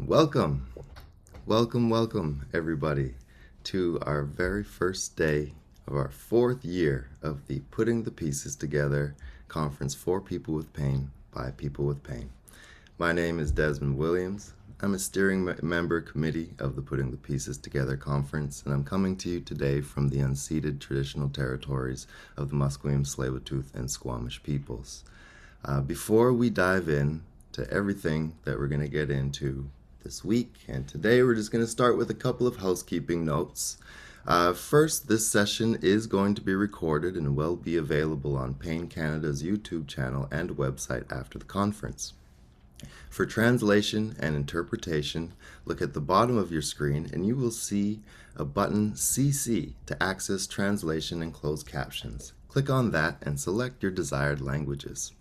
Welcome, welcome, everybody, to our very first day of our fourth year of the Putting the Pieces Together conference for people with pain by people with pain. My name is Desmond Williams. I'm a steering member committee of the Putting the Pieces Together conference, and I'm coming to you today from the unceded traditional territories of the Musqueam, Tsleil-Waututh, and Squamish peoples. Before we dive in to everything that we're going to get into this week, and today we're just going to start with a couple of housekeeping notes. First, this session is going to be recorded and will be available on Pain Canada's YouTube channel and website after the conference. For translation and interpretation, look at the bottom of your screen and you will see a button CC to access translation and closed captions. Click on that and select your desired languages.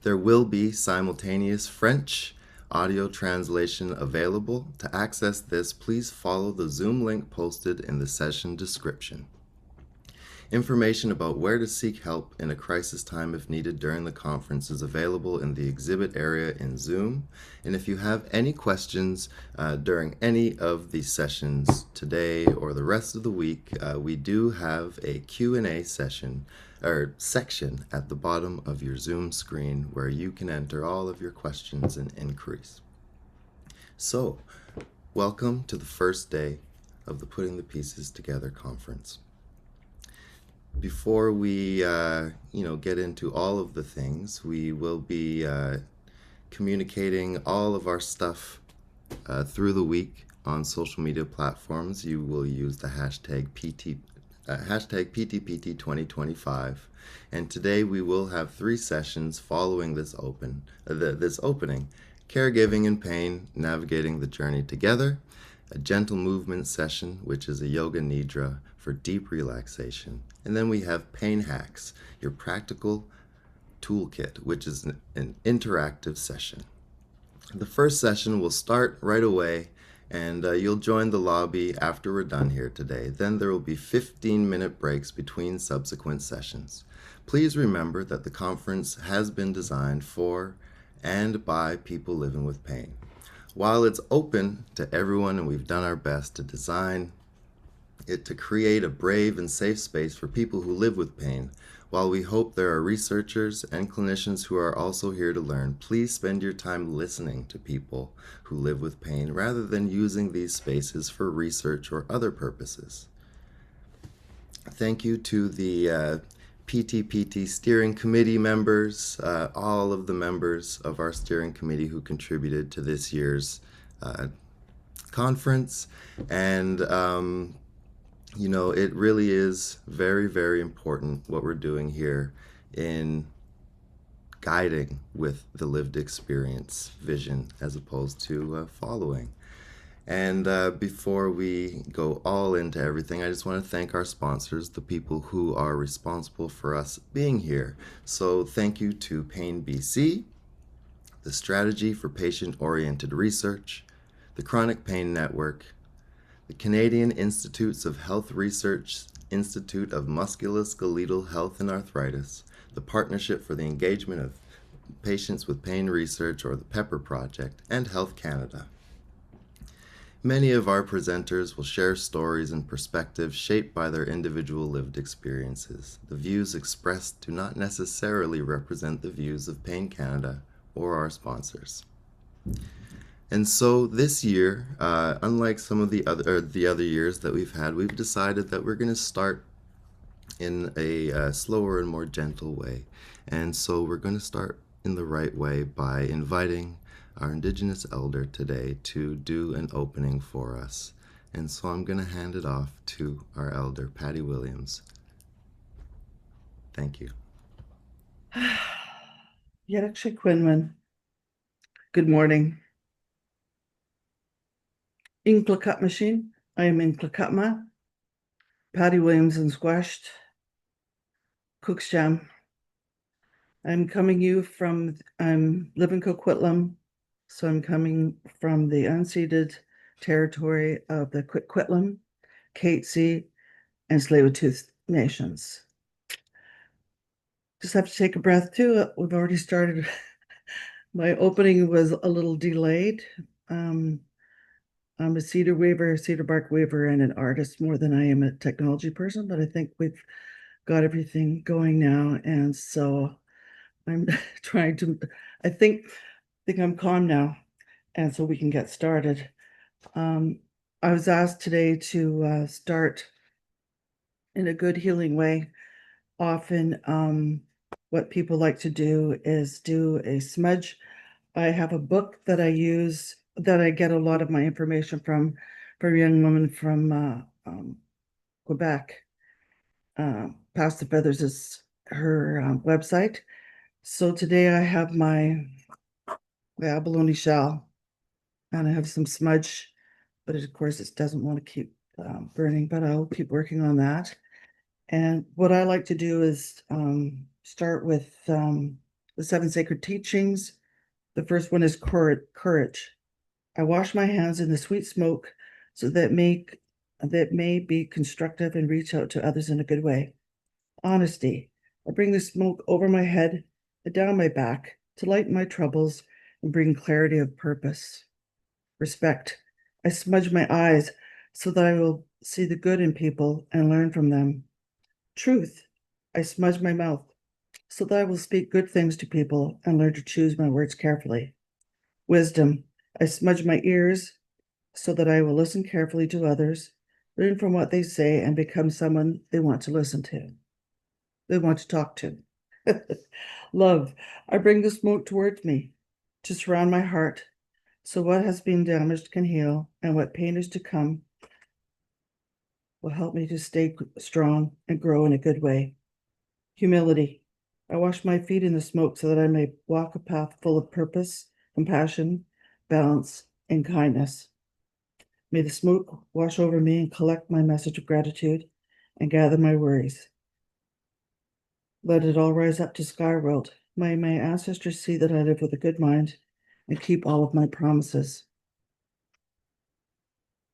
There will be simultaneous French audio translation available. To access this, please follow the Zoom link posted in the session description. Information about where to seek help in a crisis time if needed during the conference is available in the exhibit area in Zoom. And if you have any questions during any of these sessions today or the rest of the week, we do have a Q&A session or section at the bottom of your Zoom screen where you can enter all of your questions and inquiries. So, welcome to the first day of the Putting the Pieces Together conference. Before we get into all of the things, we will be communicating all of our stuff through the week on social media platforms. You will use the hashtag PTPT 2025, and today we will have 3 sessions following this opening: caregiving in pain, navigating the journey together; a gentle movement session, which is a yoga nidra for deep relaxation; and then we have pain hacks, your practical toolkit, which is an interactive session. The first session will start right away, and you'll join the lobby after we're done here today. Then there will be 15-minute breaks between subsequent sessions. Please remember that the conference has been designed for and by people living with pain. While it's open to everyone, and we've done our best to design it to create a brave and safe space for people who live with pain, while we hope there are researchers and clinicians who are also here to learn, please spend your time listening to people who live with pain rather than using these spaces for research or other purposes. Thank you to the PTPT steering committee members, all of the members of our steering committee who contributed to this year's conference. And it really is very, very important what we're doing here in guiding with the lived experience vision as opposed to following. And before we go all into everything, I just want to thank our sponsors, the people who are responsible for us being here. So thank you to Pain BC, the Strategy for Patient-Oriented Research, the Chronic Pain Network, the Canadian Institutes of Health Research Institute of Musculoskeletal Health and Arthritis, the Partnership for the Engagement of Patients with Pain Research, or the PEPPER Project, and Health Canada. Many of our presenters will share stories and perspectives shaped by their individual lived experiences. The views expressed do not necessarily represent the views of Pain Canada or our sponsors. And so this year, unlike some of the other years that we've had, we've decided that we're going to start in a slower and more gentle way. And so we're going to start in the right way by inviting our Indigenous elder today to do an opening for us. And so I'm going to hand it off to our elder, Patty Williams. Thank you. Yeraksha Quinlan. Good morning. Inklakut machine. I am in Klakutma. Patty Williams and Squashed. Cooksjam. I'm live in Coquitlam, so I'm coming from the unceded territory of the Coquitlam, Katzie, and Tsleil-Waututh nations. Just have to take a breath too. We've already started. My opening was a little delayed Um, I'm a cedar bark weaver, and an artist more than I am a technology person, but I think we've got everything going now. And so I'm trying to, I think I'm calm now. And so we can get started. Um, I was asked today to start in a good healing way. Often, what people like to do is do a smudge. I have a book that I use that I get a lot of my information from a young woman from Quebec. Past the Feathers is her website. So today I have my abalone shell, and I have some smudge, but of course it doesn't want to keep burning, but I'll keep working on that. And what I like to do is start with the seven sacred teachings. The first one is courage. I wash my hands in the sweet smoke so that may be constructive and reach out to others in a good way. Honesty. I bring the smoke over my head and down my back to lighten my troubles and bring clarity of purpose. Respect. I smudge my eyes so that I will see the good in people and learn from them. Truth. I smudge my mouth so that I will speak good things to people and learn to choose my words carefully. Wisdom. I smudge my ears so that I will listen carefully to others, learn from what they say, and become someone they want to listen to. They want to talk to. Love. I bring the smoke towards me to surround my heart so what has been damaged can heal, and what pain is to come will help me to stay strong and grow in a good way. Humility. I wash my feet in the smoke so that I may walk a path full of purpose, compassion, balance, and kindness. May the smoke wash over me and collect my message of gratitude and gather my worries. Let it all rise up to skyward. May my ancestors see that I live with a good mind and keep all of my promises.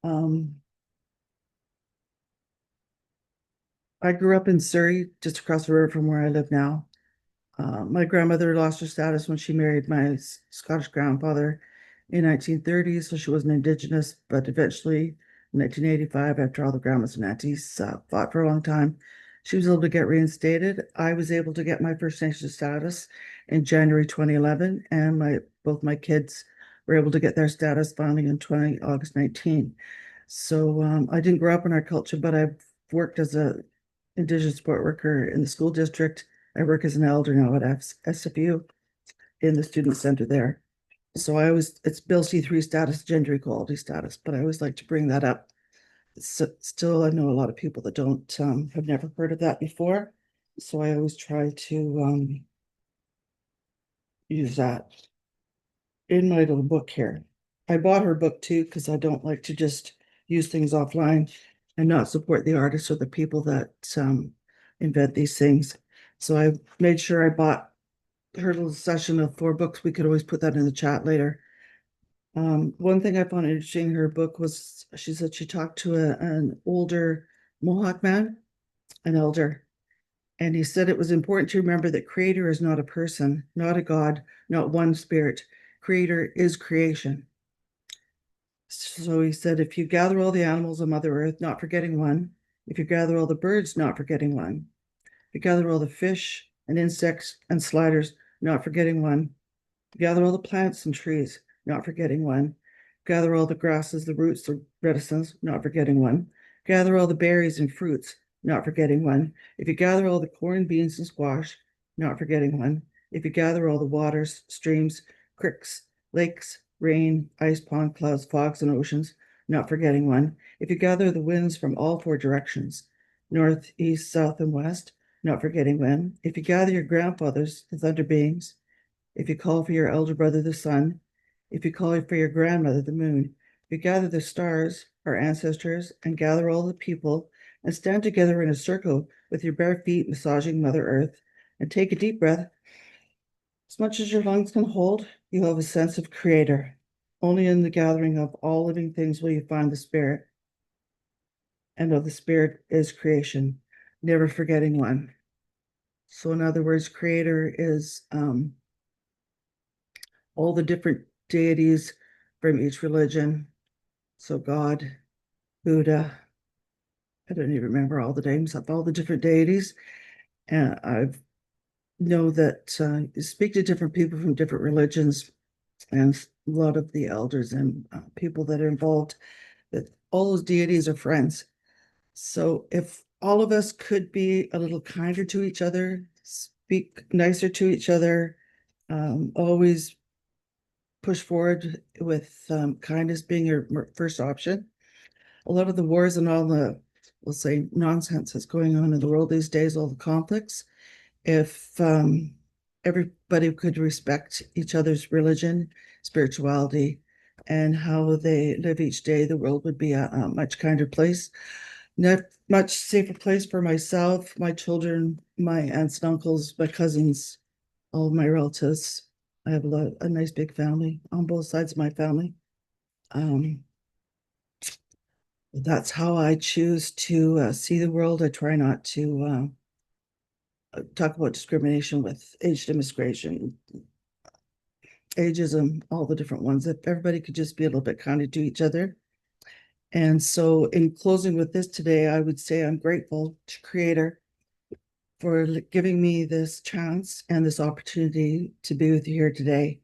Um, I grew up in Surrey, just across the river from where I live now. My grandmother lost her status when she married my Scottish grandfather in 1930, so she wasn't Indigenous, but eventually in 1985, after all the grandmas and aunties fought for a long time, she was able to get reinstated. I was able to get my First Nation status in January 2011, and both my kids were able to get their status finally in August 19. So I didn't grow up in our culture, but I've worked as a Indigenous support worker in the school district. I work as an elder now at SFU in the student center there. So it's Bill C3 status, gender equality status, but I always like to bring that up. So, still, I know a lot of people that don't have never heard of that before. So I always try to use that in my little book here. I bought her book too because I don't like to just use things offline and not support the artists or the people that invent these things. So I made sure I bought her little session of 4 books. We could always put that in the chat later. One thing I found interesting in her book was she said she talked to an older Mohawk man, an elder, and he said it was important to remember that creator is not a person, not a god, not one spirit. Creator is creation. So he said, if you gather all the animals on Mother Earth, not forgetting one, if you gather all the birds, not forgetting one, if you gather all the fish and insects and sliders, not forgetting one, gather all the plants and trees, not forgetting one. Gather all the grasses, the roots, the reticence, not forgetting one. Gather all the berries and fruits, not forgetting one. If you gather all the corn, beans, and squash, not forgetting one. If you gather all the waters, streams, creeks, lakes, rain, ice pond, clouds, fogs, and oceans, not forgetting one. If you gather the winds from all 4 directions, north, east, south, and west, not forgetting one. If you gather your grandfathers, the thunder beings, if you call for your elder brother, the sun, if you call for your grandmother, the moon, if you gather the stars, our ancestors, and gather all the people, and stand together in a circle with your bare feet massaging Mother Earth, and take a deep breath, as much as your lungs can hold, you have a sense of creator. Only in the gathering of all living things will you find the spirit, and of the spirit is creation, never forgetting one. So, in other words, creator is all the different deities from each religion. So God, Buddha, I don't even remember all the names of all the different deities. And I know that you speak to different people from different religions, and a lot of the elders and people that are involved, that all those deities are friends. So if all of us could be a little kinder to each other, speak nicer to each other, always push forward with kindness being your first option. A lot of the wars and all the, we'll say, nonsense that's going on in the world these days, all the conflicts, if everybody could respect each other's religion, spirituality, and how they live each day, the world would be a much kinder place, not much safer place for myself, my children, my aunts and uncles, my cousins, all of my relatives. I have a nice big family on both sides of my family. Um, that's how I choose to see the world. I try not to talk about discrimination with age demonstration, ageism, all the different ones. If everybody could just be a little bit kinder to each other. And so, in closing with this today, I would say I'm grateful to Creator for giving me this chance and this opportunity to be with you here today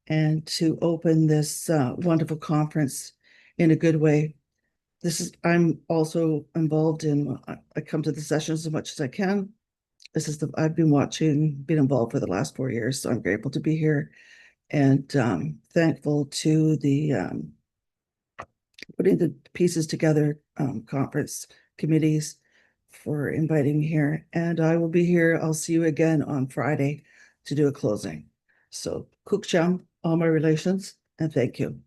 and to open this wonderful conference in a good way. I'm also involved in, I come to the sessions as much as I can. I've been been involved for the last 4 years, so I'm grateful to be here and thankful to the putting the pieces together conference committees for inviting me here. And I will be here. I'll see you again on Friday to do a closing. So, Kukcham, all my relations, and thank you.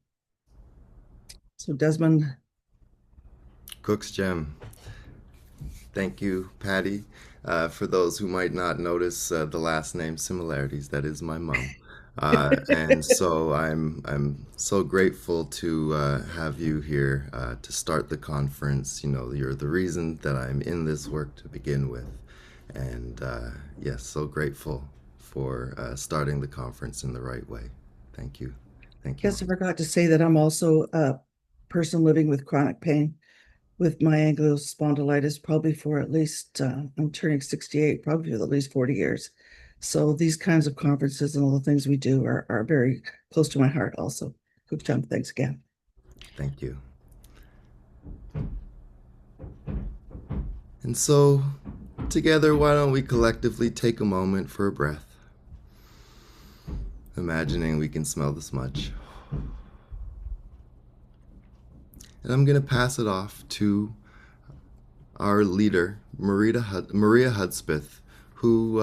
So, Desmond. Cook's Gem. Thank you, Patty. For those who might not notice the last name similarities, that is my mom. And so I'm so grateful to have you here to start the conference. You know, you're the reason that I'm in this work to begin with. And yes, so grateful for starting the conference in the right way. Thank you. Thank you, Yes, I Mom. forgot to say that I'm also a person living with chronic pain with my ankle spondylitis, probably for at least, I'm turning 68, probably for at least 40 years. So these kinds of conferences and all the things we do are very close to my heart also. Good time. Thanks again. Thank you. And so, together, why don't we collectively take a moment for a breath, imagining we can smell the smudge. And I'm going to pass it off to our leader, Maria Hudspeth, who,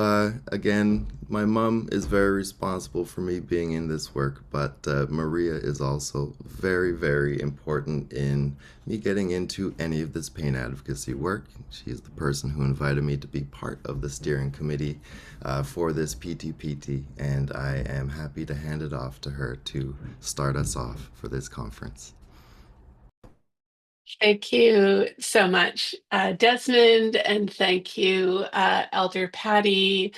again, my mom is very responsible for me being in this work, but Maria is also very, very important in me getting into any of this pain advocacy work. She is the person who invited me to be part of the steering committee for this PTPT, and I am happy to hand it off to her to start us off for this conference. Thank you so much, Desmond, and thank you, Elder Patty.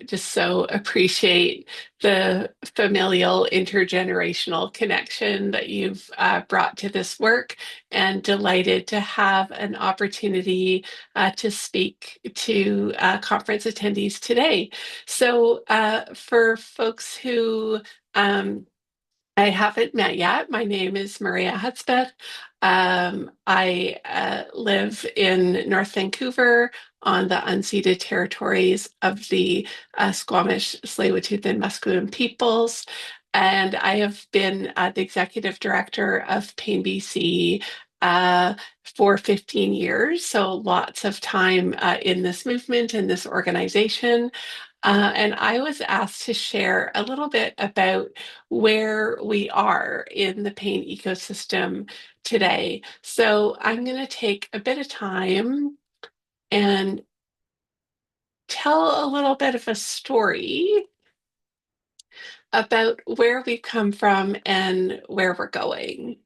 Just so appreciate the familial intergenerational connection that you've brought to this work, and delighted to have an opportunity to speak to conference attendees today. So for folks who I haven't met yet. My name is Maria Hudspeth. I live in North Vancouver on the unceded territories of the Squamish, Tsleil-Waututh, and Musqueam peoples. And I have been the executive director of Pain BC for 15 years. So lots of time in this movement and this organization. And I was asked to share a little bit about where we are in the pain ecosystem today. So I'm going to take a bit of time and tell a little bit of a story about where we've come from and where we're going.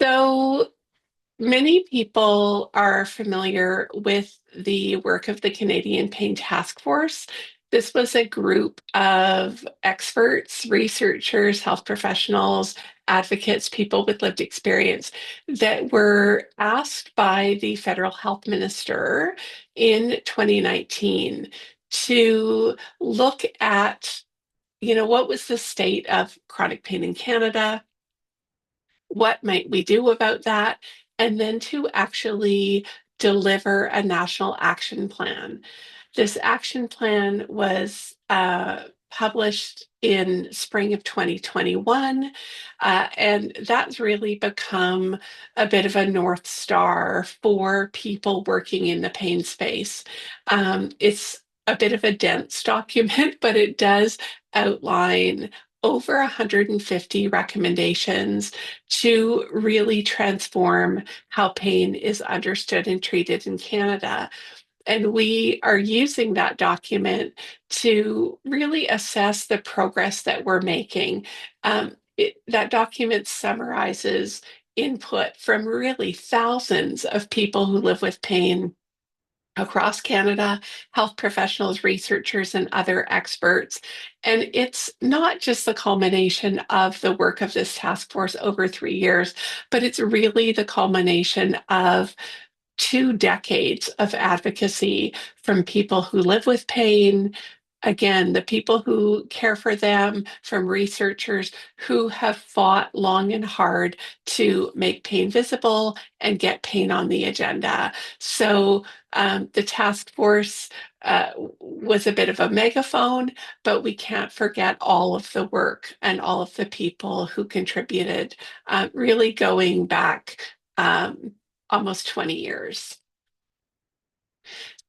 So many people are familiar with the work of the Canadian Pain Task Force. This was a group of experts, researchers, health professionals, advocates, people with lived experience that were asked by the federal health minister in 2019 to look at, what was the state of chronic pain in Canada? What might we do about that? And then to actually deliver a national action plan. This action plan was published in spring of 2021, and that's really become a bit of a North Star for people working in the pain space. It's a bit of a dense document, but it does outline over 150 recommendations to really transform how pain is understood and treated in Canada. And we are using that document to really assess the progress that we're making. That document summarizes input from really thousands of people who live with pain across Canada, health professionals, researchers, and other experts. And it's not just the culmination of the work of this task force over 3 years, but it's really the culmination of 2 decades of advocacy from people who live with pain. Again, the people who care for them, from researchers who have fought long and hard to make pain visible and get pain on the agenda. So the task force was a bit of a megaphone, but we can't forget all of the work and all of the people who contributed, really going back almost 20 years.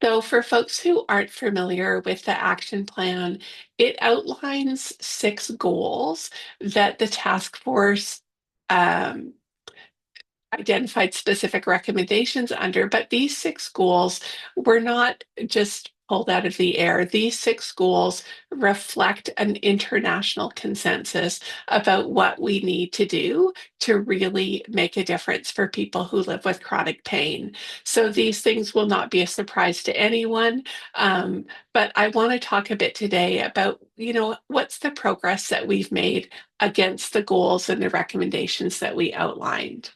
So, for folks who aren't familiar with the action plan, it outlines 6 goals that the task force um, identified specific recommendations under, but these 6 goals were not just pulled out of the air. These 6 goals reflect an international consensus about what we need to do to really make a difference for people who live with chronic pain. So these things will not be a surprise to anyone. But I want to talk a bit today about, what's the progress that we've made against the goals and the recommendations that we outlined.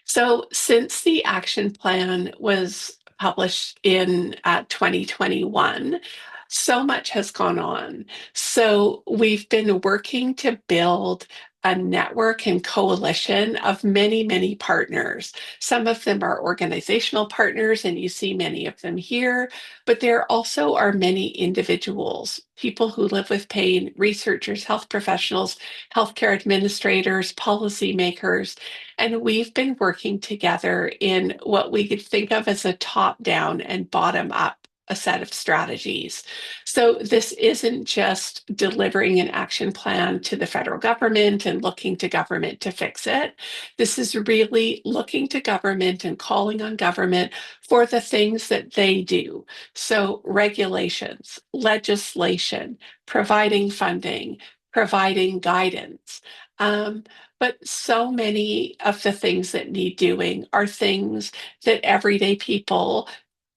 So, since the action plan was published in 2021, so much has gone on. So, we've been working to build a network and coalition of many, many partners. Some of them are organizational partners, and you see many of them here, but there also are many individuals, people who live with pain, researchers, health professionals, healthcare administrators, policymakers, and we've been working together in what we could think of as a top down and bottom up a set of strategies. So this isn't just delivering an action plan to the federal government and looking to government to fix it. This is really looking to government and calling on government for the things that they do. So regulations, legislation, providing funding, providing guidance. Um, but so many of the things that need doing are things that everyday people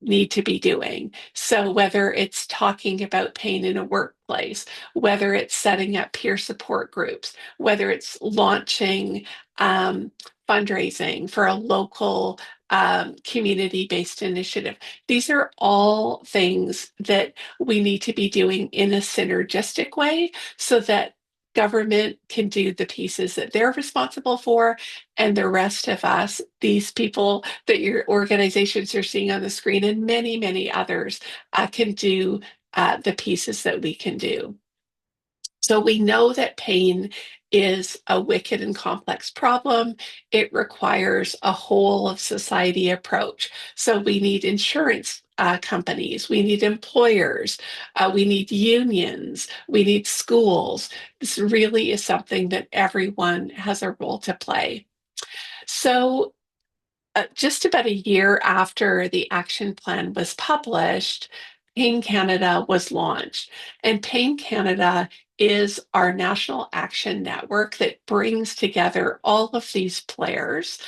need to be doing. So whether it's talking about pain in a workplace, whether it's setting up peer support groups, whether it's launching fundraising for a local community-based initiative, these are all things that we need to be doing in a synergistic way so that government can do the pieces that they're responsible for, and the rest of us, these people that your organizations are seeing on the screen, and many, many others, can do the pieces that we can do. So we know that pain is a wicked and complex problem. It requires a whole of society approach. So we need insurance companies, we need employers, we need unions, we need schools. This really is something that everyone has a role to play. So just about a year after the action plan was published, Pain Canada was launched. And Pain Canada is our national action network that brings together all of these players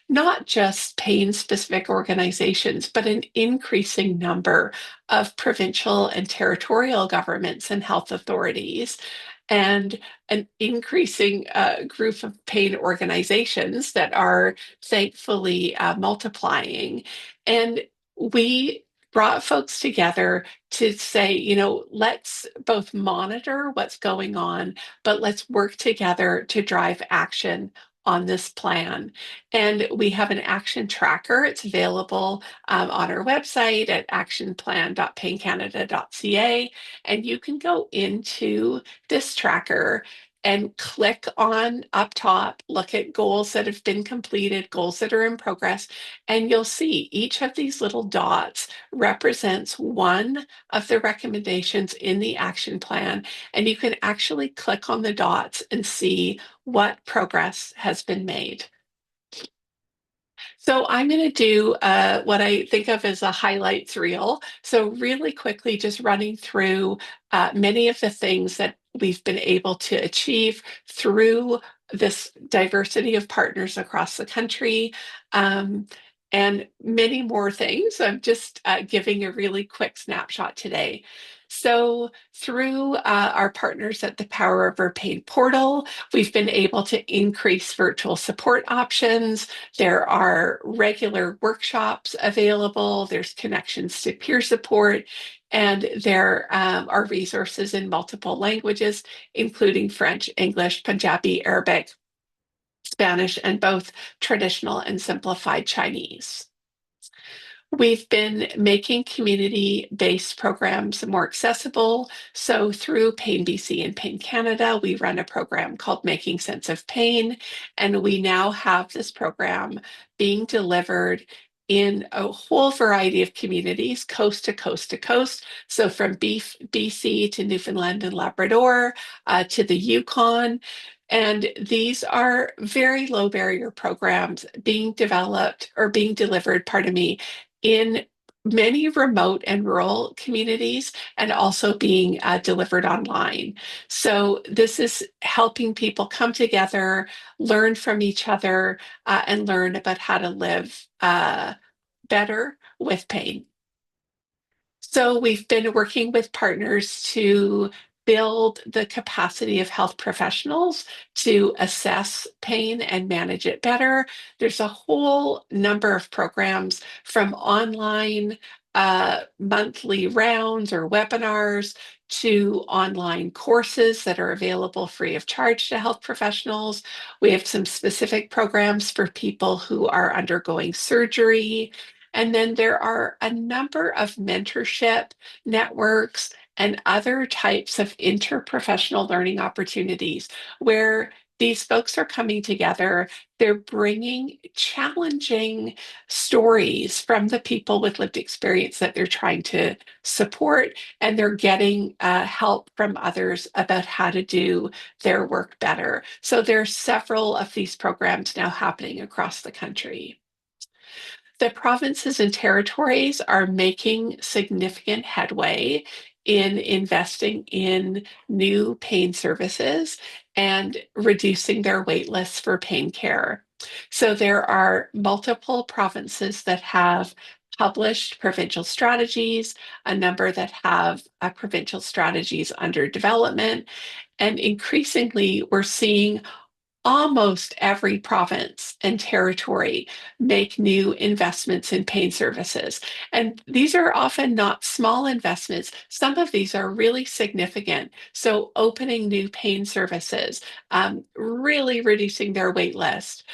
not just pain-specific organizations, but an increasing number of provincial and territorial governments and health authorities, and an increasing group of pain organizations that are thankfully multiplying. And we brought folks together to say, let's both monitor what's going on, but let's work together to drive action on this plan. And we have an action tracker. It's available on our website at actionplan.paincanada.ca. And you can go into this tracker and click on up top, look at goals that have been completed, goals that are in progress, and you'll see each of these little dots represents one of the recommendations in the action plan. And you can actually click on the dots and see what progress has been made. So I'm going to do what I think of as a highlights reel. So really quickly, just running through many of the things that we've been able to achieve through this diversity of partners across the country. And many more things. I'm just giving a really quick snapshot today. So through our partners at the Power Over Pain portal, we've been able to increase virtual support options. There are regular workshops available. There's connections to peer support, and there are resources in multiple languages, including French, English, Punjabi, Arabic, Spanish, and both traditional and simplified Chinese. We've been making community-based programs more accessible. So through Pain BC and Pain Canada, we run a program called Making Sense of Pain. And we now have this program being delivered in a whole variety of communities, coast to coast to coast. So from BC to Newfoundland and Labrador, to the Yukon. And these are very low barrier programs being developed or being delivered, pardon me, in many remote and rural communities, and also being delivered online. So this is helping people come together, learn from each other, and learn about how to live better with pain. So we've been working with partners to build the capacity of health professionals to assess pain and manage it better. There's a whole number of programs, from online monthly rounds or webinars to online courses that are available free of charge to health professionals. We have some specific programs for people who are undergoing surgery. And then there are a number of mentorship networks and other types of interprofessional learning opportunities where these folks are coming together. They're bringing challenging stories from the people with lived experience that they're trying to support, and they're getting help from others about how to do their work better. So there are several of these programs now happening across the country. The provinces and territories are making significant headway in investing in new pain services and reducing their wait lists for pain care. So there are multiple provinces that have published provincial strategies, a number that have provincial strategies under development, and increasingly we're seeing almost every province and territory make new investments in pain services. And these are often not small investments. Some of these are really significant. So opening new pain services, really reducing their wait list.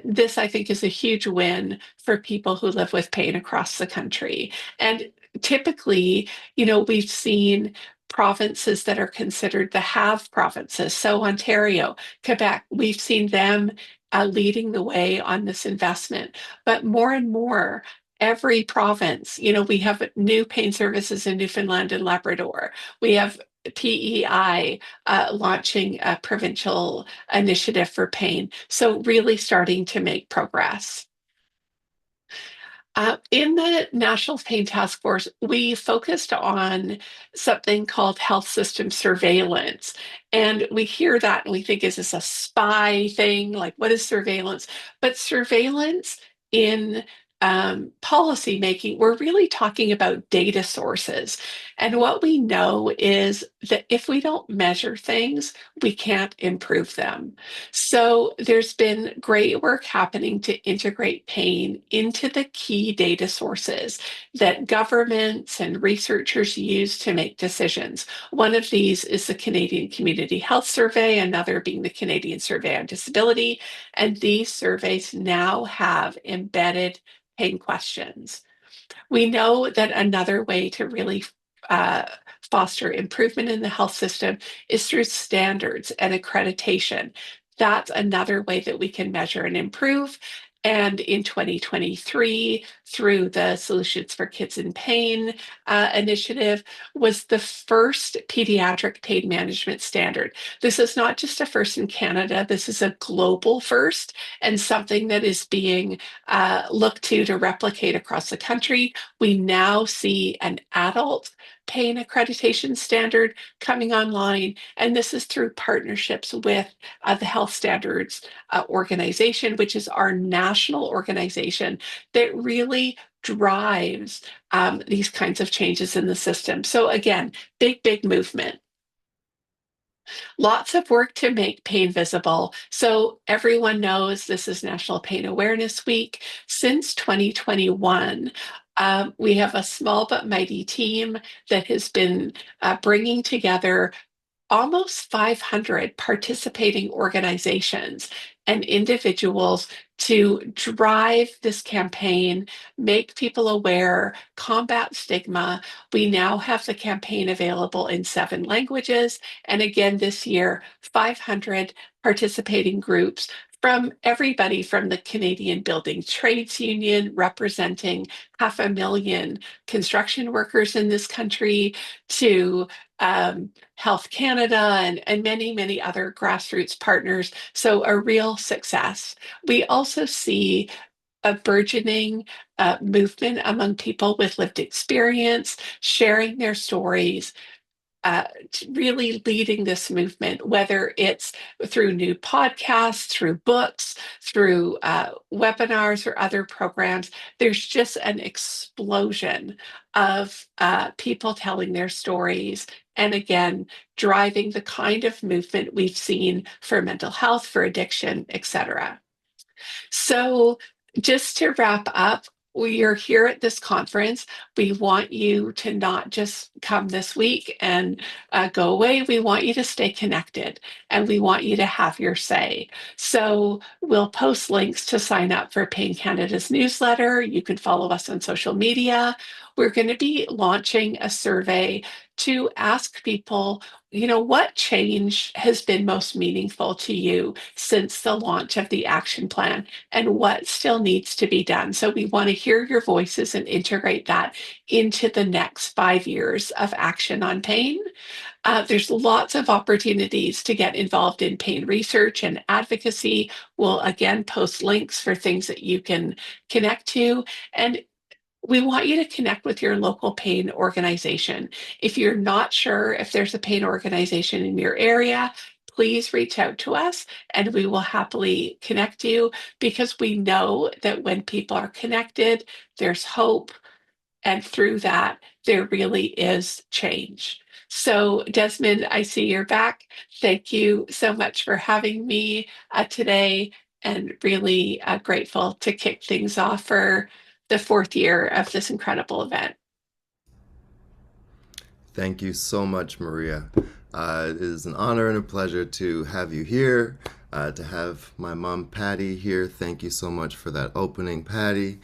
This, I think, is a huge win for people who live with pain across the country. And typically, we've seen provinces that are considered the have provinces. So Ontario, Quebec, we've seen them leading the way on this investment. But more and more, every province, we have new pain services in Newfoundland and Labrador. We have PEI launching a provincial initiative for pain. So really starting to make progress. In the National Pain Task Force, we focused on something called health system surveillance. And we hear that and we think, is this a spy thing? Like, what is surveillance? But surveillance in policy making, we're really talking about data sources. And what we know is that if we don't measure things, we can't improve them. So there's been great work happening to integrate pain into the key data sources that governments and researchers use to make decisions. One of these is the Canadian Community Health Survey, another being the Canadian Survey on Disability. And these surveys now have embedded pain questions. We know that another way to really uh, foster improvement in the health system is through standards and accreditation. That's another way that we can measure and improve. And in 2023, through the Solutions for Kids in Pain initiative, was the first pediatric pain management standard. This is not just a first in Canada, this is a global first and something that is being looked to replicate across the country. We now see an adult pain accreditation standard coming online, and this is through partnerships with the Health Standards Organization, which is our national organization that really drives these kinds of changes in the system. So again, big, big movement. Lots of work to make pain visible. So everyone knows this is National Pain Awareness Week. Since 2021, we have a small but mighty team that has been bringing together almost 500 participating organizations and individuals to drive this campaign, make people aware, combat stigma. We now have the campaign available in 7 languages. And again, this year, 500 participating groups from everybody from the Canadian Building Trades Union, representing 500,000 construction workers in this country, to Health Canada and many, many other grassroots partners. So a real success. We also see a burgeoning movement among people with lived experience, sharing their stories, uh, really leading this movement, whether it's through new podcasts, through books, through webinars or other programs. There's just an explosion of people telling their stories. And again, driving the kind of movement we've seen for mental health, for addiction, etc. So, just to wrap up, we are here at this conference. We want you to not just come this week and go away. We want you to stay connected and we want you to have your say. So, we'll post links to sign up for Pain Canada's newsletter. You can follow us on social media. We're going to be launching a survey to ask people, what change has been most meaningful to you since the launch of the action plan, and what still needs to be done. So we want to hear your voices and integrate that into the next 5 years of action on pain. There's lots of opportunities to get involved in pain research and advocacy. We'll again post links for things that you can connect to. And we want you to connect with your local pain organization. If you're not sure if there's a pain organization in your area, please reach out to us and we will happily connect you, because we know that when people are connected, there's hope. And through that, there really is change. So, Desmond, I see you're back. Thank you so much for having me today, and really grateful to kick things off for the 4th year of this incredible event. Thank you so much, Maria. It is an honor and a pleasure to have you here, to have my mom, Patty, here. Thank you so much for that opening, Patty.